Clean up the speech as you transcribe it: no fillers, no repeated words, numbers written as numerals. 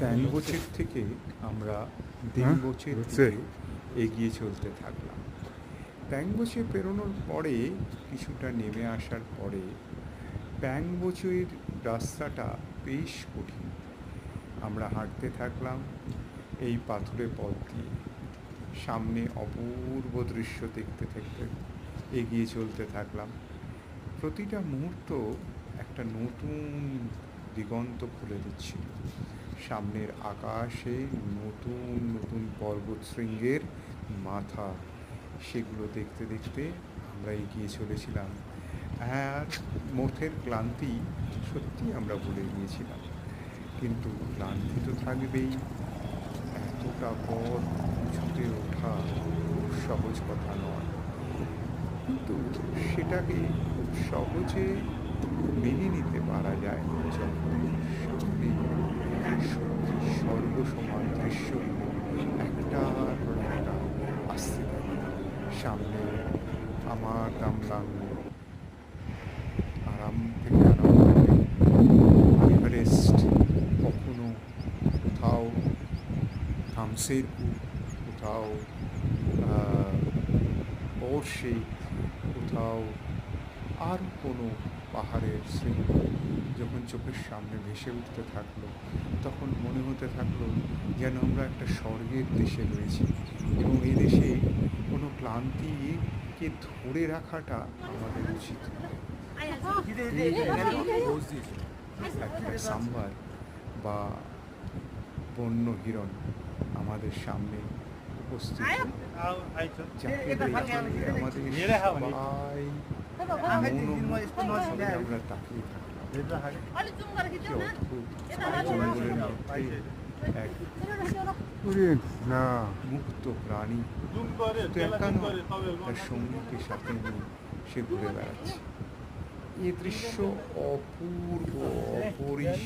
ট্যাংবোচের থেকে আমরা ডিমবোচের দিকে এগিয়ে চলতে থাকলাম। ট্যাংবোচে পেরোনোর পরে কিছুটা নেমে আসার পরে ট্যাংবোচের রাস্তাটা বেশ কঠিন। আমরা হাঁটতে থাকলাম এই পাথুরে পথ দিয়ে, সামনে অপূর্ব দৃশ্য দেখতে দেখতে এগিয়ে চলতে থাকলাম। প্রতিটা মুহূর্ত একটা নতুন দিগন্ত খুলে দিচ্ছিল। সামনের আকাশে নতুন নতুন পর্বতশৃঙ্গের মাথা, সেগুলো দেখতে দেখতে আমরা এগিয়ে চলেছিলাম। আর মথের ক্লান্তি সত্যি আমরা ভুলে গিয়েছিলাম, কিন্তু ক্লান্তি তো থাকবেই। এতটা পথ উঁচুতে ওঠা সহজ কথা নয়, কিন্তু সেটাকে খুব সহজে মেনে নিতে পারা যায় যখন সামনে সত্যি স্বর্গ সমান দৃশ্যগুলো একটার পর একটা আসতে থাকে। সামনে আমার দামলাং আরাম থেকে আরাম করে এভারেস্ট, কখনো কোথাও থামসেরকু, কোথাও বর্ষে, কোথাও আর কোনো পাহাড়ের শৃঙ্গ যখন চোখের সামনে ভেসে উঠতে থাকলো, তখন মনে হতে থাকলো যেন আমরা একটা স্বর্গের দেশে রয়েছি, এবং এই দেশে কোনো ক্লান্তিকে ধরে রাখাটা আমাদের উচিত নয়। একটা সাম্বার বা বন্য হিরণ আমাদের সামনে উপস্থিত হলো, যাকে দেখে আমাদের সবাই আমরা তাকিয়ে থাকলাম। কি অদ্ভুত! জঙ্গলের মধ্যে এক মুক্ত প্রাণী, শুধু একা নয়, তার সঙ্গীকে সাথে নিয়ে সে ঘুরে বেড়াচ্ছে। এ দৃশ্য অপূর্ব, অপরিসীম।